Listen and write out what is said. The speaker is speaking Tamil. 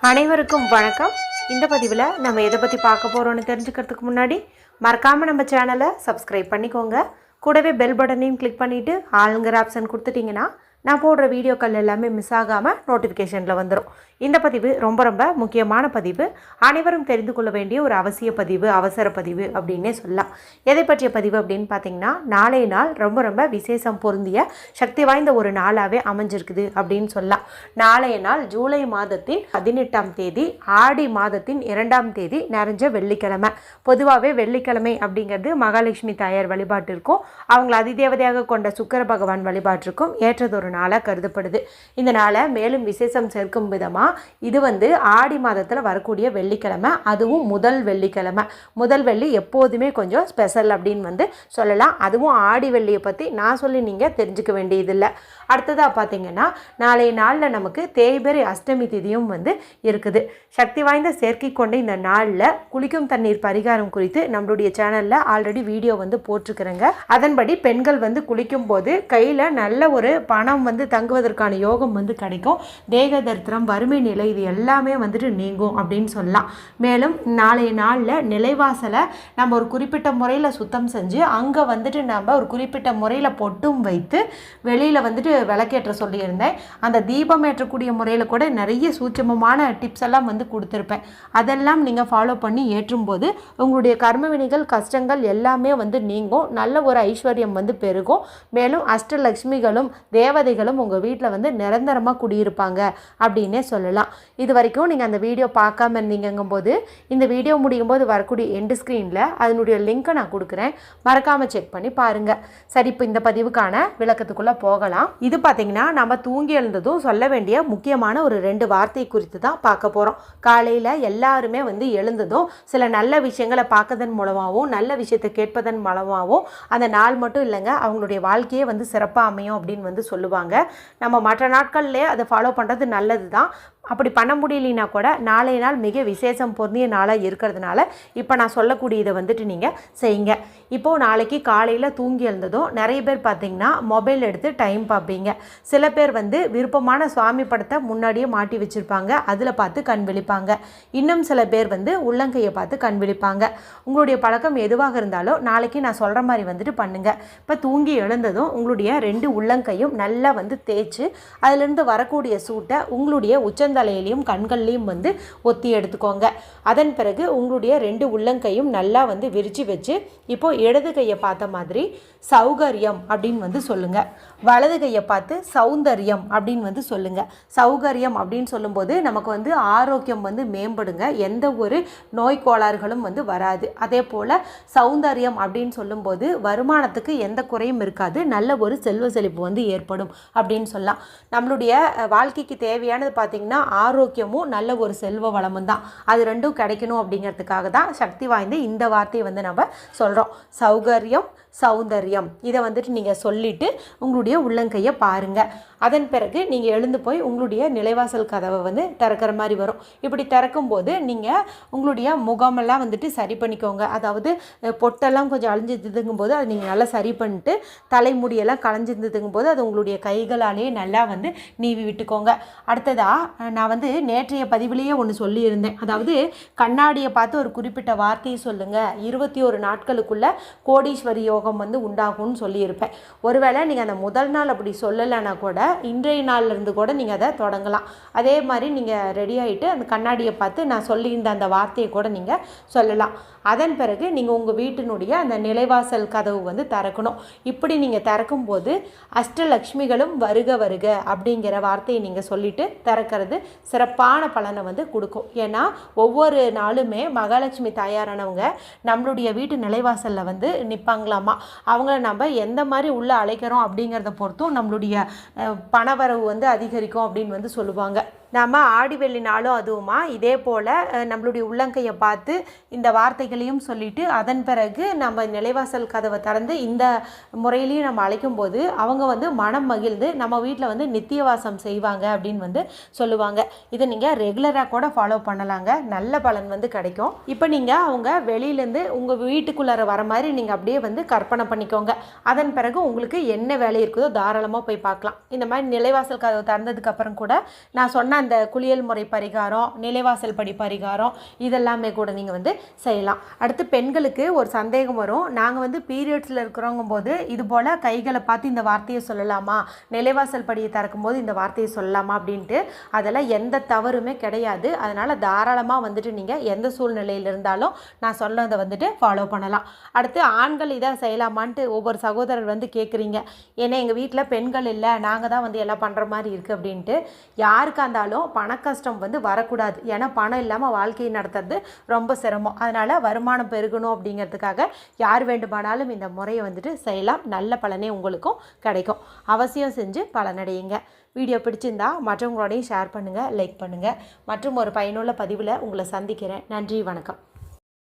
அனைவருக்கும் வணக்கம். இந்த பதிவில் நம்ம எதை பற்றி பார்க்க போகிறோன்னு தெரிஞ்சுக்கிறதுக்கு முன்னாடி மறக்காமல் நம்ம சேனலை சப்ஸ்கிரைப் பண்ணிக்கோங்க. கூடவே பெல் பட்டனையும் கிளிக் பண்ணிவிட்டு ஆளுங்கிற ஆப்ஷன் கொடுத்துட்டிங்கன்னா நான் போடுற வீடியோக்கள் எல்லாமே மிஸ் ஆகாமல் நோட்டிஃபிகேஷனில் வந்துடும். இந்த பதிவு ரொம்ப ரொம்ப முக்கியமான பதிவு, அனைவரும் தெரிந்து கொள்ள வேண்டிய ஒரு அவசிய பதிவு, அவசர பதிவு அப்படின்னே சொல்லலாம். எதை பற்றிய பதிவு அப்படின்னு பார்த்தீங்கன்னா, நாளைய நாள் ரொம்ப ரொம்ப விசேஷம் பொருந்திய சக்தி வாய்ந்த ஒரு நாளாகவே அமைஞ்சிருக்குது அப்படின்னு சொல்லலாம். நாளைய நாள் ஜூலை மாதத்தின் 18ஆம் தேதி, ஆடி மாதத்தின் 2ஆம் தேதி நிறைஞ்ச வெள்ளிக்கிழமை. பொதுவாகவே வெள்ளிக்கிழமை அப்படிங்கிறது மகாலட்சுமி தாயார் வழிபாட்டிற்கும் அவங்களை அதிதேவதையாக கொண்ட சுக்கிர பகவான் வழிபாட்டிற்கும் ஏற்றதொரு நாளாக கருதப்படுது. இந்த நாளை மேலும் விசேஷம் சேர்க்கும் விதமாக இது ஆடி மாதத்தில் வரக்கூடிய வெள்ளிக்கிழமை, அதுவும் முதல் வெள்ளிக்கிழமை. முதல் வெள்ளி எப்போதுமே கொஞ்சம் ஸ்பெஷல் அப்படின்னு சொல்லலாம். அதுவும் ஆடி வெள்ளியை பற்றி நான் சொல்லி நீங்கள் தெரிஞ்சுக்க வேண்டியதில்லை. அடுத்ததாக பார்த்தீங்கன்னா, நாளைய நாளில் நமக்கு தேய்பிறை அஷ்டமி திதியும் இருக்குது. சக்தி வாய்ந்த சேர்க்கை கொண்ட இந்த நாளில் குளிக்கும் தண்ணீர் பரிகாரம் குறித்து நம்மளுடைய சேனலில் ஆல்ரெடி வீடியோ போட்டிருக்கிறேங்க. அதன்படி பெண்கள் குளிக்கும் போது கையில் நல்ல ஒரு பணம் தங்குவதற்கான யோகம் கிடைக்கும். தேக தரித்திரம், வறுமை நிலை, இது எல்லாமே நீங்கும் அப்படின்னு சொல்லலாம். மேலும் நாளைய நாளில் நிலைவாசலை நம்ம ஒரு குறிப்பிட்ட முறையில் சுத்தம் செஞ்சு அங்கே நம்ம ஒரு குறிப்பிட்ட முறையில் பொட்டும் வைத்து வெளியில் விளக்கேற்ற சொல்லியிருந்தேன். அந்த தீபம் ஏற்றக்கூடிய முறையில் கூட நிறைய சூட்சமமான டிப்ஸ் எல்லாம் கொடுத்துருப்பேன். அதெல்லாம் நீங்கள் ஃபாலோ பண்ணி ஏற்றும்போது உங்களுடைய கர்ம வினைகள், கஷ்டங்கள் எல்லாமே நீங்கும். நல்ல ஒரு ஐஸ்வர்யம் பெருகும். மேலும் அஷ்டலக்ஷ்மிகளும் தேவதைகளும் உங்கள் வீட்டில் நிரந்தரமாக குடியிருப்பாங்க அப்படின்னே சொல்லலாம். இது வரைக்கும் நீங்கள் அந்த வீடியோ பார்க்காம இருந்தீங்கும் போது இந்த வீடியோ முடியும் போது வரக்கூடிய எண்டு ஸ்க்ரீனில் அதனுடைய லிங்க்கை நான் கொடுக்குறேன். மறக்காமல் செக் பண்ணி பாருங்கள். சரி, இப்போ இந்த பதிவுக்கான விளக்கத்துக்குள்ளே போகலாம். இது பார்த்தீங்கன்னா, நம்ம தூங்கி எழுந்ததும் சொல்ல வேண்டிய முக்கியமான ஒரு 2 வார்த்தை குறித்து தான் பார்க்க போகிறோம். காலையில் எல்லாருமே எழுந்ததும் சில நல்ல விஷயங்களை பார்க்கதன் மூலமாகவும் நல்ல விஷயத்தை கேட்பதன் மூலமாகவும் அந்த நாள் மட்டும் இல்லைங்க, அவங்களுடைய வாழ்க்கையே சிறப்பாக அமையும் அப்படின்னு சொல்லுவாங்க. நம்ம மற்ற நாட்கள்லேயே அதை ஃபாலோ பண்ணுறது நல்லது தான். அப்படி பண்ண முடியலனா கூட நாளைய நாள் மிக விசேஷம் பொருந்திய நாளாக இருக்கிறதுனால இப்போ நான் சொல்லக்கூடியதை நீங்கள் செய்யுங்க. இப்போது நாளைக்கு காலையில் தூங்கி எழுந்ததும் நிறைய பேர் பார்த்திங்கன்னா மொபைல் எடுத்து டைம் பார்ப்பீங்க. சில பேர் விருப்பமான சுவாமி படத்தை முன்னாடியே மாட்டி வச்சுருப்பாங்க, அதில் பார்த்து கண் விழிப்பாங்க. இன்னும் சில பேர் உள்ளங்கையை பார்த்து கண் விழிப்பாங்க. உங்களுடைய பழக்கம் எதுவாக இருந்தாலும் நாளைக்கு நான் சொல்கிற மாதிரி பண்ணுங்கள். இப்போ தூங்கி எழுந்ததும் உங்களுடைய 2 உள்ளங்கையும் நல்லா தேய்ச்சி அதிலிருந்து வரக்கூடிய சூட்டை உங்களுடைய உச்சந்தலையிலையும் கண்கள்லையும் ஒத்தி எடுத்துக்கோங்க. அதன் பிறகு உங்களுடைய 2 உள்ளங்கையும் நல்லா விரிச்சு வச்சு இப்போ இடது கையை பார்த்த மாதிரி சௌகரியம் அப்படின்னு சொல்லுங்கள். வலது கையை பார்த்து சௌந்தர்யம் அப்படின்னு சொல்லுங்கள். சௌகரியம் அப்படின்னு சொல்லும்போது நமக்கு ஆரோக்கியம் மேம்படுங்க. எந்த ஒரு நோய் கோளாறுகளும் வராது. அதே போல் சௌந்தர்யம் அப்படின்னு சொல்லும்போது வருமானத்துக்கு எந்த குறையும் இருக்காது. நல்ல ஒரு செல்வ செழிப்பு ஏற்படும் அப்படின்னு சொல்லலாம். நம்மளுடைய வாழ்க்கைக்கு தேவையானது பார்த்திங்கன்னா ஆரோக்கியமும் நல்ல ஒரு செல்வ வளமும் தான். அது ரெண்டும் கிடைக்கணும் அப்படிங்கிறதுக்காக தான் சக்தி வாய்ந்த இந்த வார்த்தையை நம்ம சொல்கிறோம். சௌகரியம், சௌந்தர்யம், இதை நீங்கள் சொல்லிவிட்டு உங்களுடைய உள்ளங்கையை பாருங்கள். அதன் பிறகு நீங்கள் எழுந்து போய் உங்களுடைய நிலைவாசல் கதவை திறக்கிற மாதிரி வரும். இப்படி திறக்கும்போது நீங்கள் உங்களுடைய முகமெல்லாம் சரி பண்ணிக்கோங்க. அதாவது பொட்டெல்லாம் கொஞ்சம் அழிஞ்சிருந்துங்கும் போது அதை நீங்கள் நல்லா சரி பண்ணிட்டு தலைமுடியெல்லாம் களைஞ்சிருந்துங்கும் போது அது உங்களுடைய கைகளாலேயே நல்லா நீவி விட்டுக்கோங்க. அடுத்ததாக நான் நேற்றைய பதிவிலேயே ஒன்று சொல்லியிருந்தேன். அதாவது கண்ணாடியை பார்த்து ஒரு குறிப்பிட்ட வார்த்தையை சொல்லுங்கள், 21 நாட்களுக்குள்ளே கோடீஸ்வரி யோகம் உண்டாகும்னு சொல்லியிருப்பேன். ஒருவேளை நீங்கள் அந்த முதல் நாள் அப்படி சொல்லலைன்னா கூட இன்றைய நாள்லேருந்து கூட நீங்கள் அதை தொடங்கலாம். அதே மாதிரி நீங்கள் ரெடி ஆகிட்டு அந்த கண்ணாடியை பார்த்து நான் சொல்லியிருந்த அந்த வார்த்தையை கூட நீங்கள் சொல்லலாம். அதன் பிறகு நீங்கள் உங்கள் வீட்டினுடைய அந்த நிலைவாசல் கதவு திறக்கணும். இப்படி நீங்கள் திறக்கும்போது அஷ்டலக்ஷ்மிகளும் வருக வருக அப்படிங்கிற வார்த்தையை நீங்கள் சொல்லிவிட்டு திறக்கிறது சிறப்பான பலனை கொடுக்கும். ஏன்னா ஒவ்வொரு நாளுமே மகாலட்சுமி தாயாரானவங்க நம்மளுடைய வீட்டு நிலைவாசலில் நிற்பாங்களாமா. அவங்கள நம்ம எந்த மாதிரி உள்ளே அழைக்கிறோம் அப்படிங்கிறத பொறுத்தும் நம்மளுடைய பணவரவு அதிகரிக்கும் அப்படின்னு சொல்லுவாங்க. நம்ம ஆடி வெள்ளி நாளும் அதுவுமா இதே போல் நம்மளுடைய உள்ளங்கையை பார்த்து இந்த வார்த்தைகளையும் சொல்லிவிட்டு அதன் பிறகு நம்ம நிலைவாசல் கதவை திறந்து இந்த முறையிலையும் நம்ம அழைக்கும்போது அவங்க மனம் மகிழ்ந்து நம்ம வீட்டில் நித்தியவாசம் செய்வாங்க அப்படின்னு சொல்லுவாங்க. இதை நீங்கள் ரெகுலராக கூட ஃபாலோ பண்ணலாங்க. நல்ல பலன் கிடைக்கும். இப்போ நீங்கள் அவங்க வெளியிலேருந்து உங்கள் வீட்டுக்குள்ளார வர மாதிரி நீங்கள் அப்படியே கற்பனை பண்ணிக்கோங்க. அதன் பிறகு உங்களுக்கு என்ன வேலை இருக்குதோ தாராளமாக போய் பார்க்கலாம். இந்த மாதிரி நிலைவாசல் கதவை திறந்ததுக்கப்புறம் கூட நான் சொன்ன அந்த குளியல் முறை பரிகாரம், நிலைவாசல் படி பரிகாரம் இதெல்லாமே கூட நீங்கள் வந்து செய்யலாம். அடுத்து பெண்களுக்கு ஒரு சந்தேகம் வரும், நாங்கள் வந்து பீரியட்ஸில் இருக்கிறவங்க போது இது போல் கைகளை பார்த்து இந்த வார்த்தையை சொல்லலாமா, நிலைவாசல் படியை திறக்கும்போது இந்த வார்த்தையை சொல்லலாமா அப்படின்ட்டு. அதெல்லாம் எந்த தவறுமே கிடையாது. அதனால் தாராளமாக வந்துட்டு நீங்கள் எந்த சூழ்நிலையில் இருந்தாலும் நான் சொன்னதை வந்துட்டு ஃபாலோ பண்ணலாம். அடுத்து ஆண்கள் இதை செய்யலாமான்ட்டு ஒவ்வொரு சகோதரர் வந்து கேட்குறீங்க. ஏன்னா எங்கள் வீட்டில் பெண்கள் இல்லை, நாங்கள் தான் வந்து எல்லாம் பண்ணுற மாதிரி இருக்குது அப்படின்ட்டு. யாருக்காக இருந்தாலும் பண கஷ்டம் வந்து வரக்கூடாது. ஏன்னா பணம் இல்லாமல் வாழ்க்கையை நடத்துறது ரொம்ப சிரமம். அதனால் வருமானம் பெருகணும் அப்படிங்கிறதுக்காக யார் வேண்டுமானாலும் இந்த முறையை வந்துட்டு செய்யலாம். நல்ல பலனே உங்களுக்கும் கிடைக்கும். அவசியம் செஞ்சு பலனடையுங்க. வீடியோ பிடிச்சிருந்தா மற்றவங்களோடையும் ஷேர் பண்ணுங்கள், லைக் பண்ணுங்கள். மற்றும் ஒரு பயனுள்ள பதிவில் உங்களை சந்திக்கிறேன். நன்றி, வணக்கம்.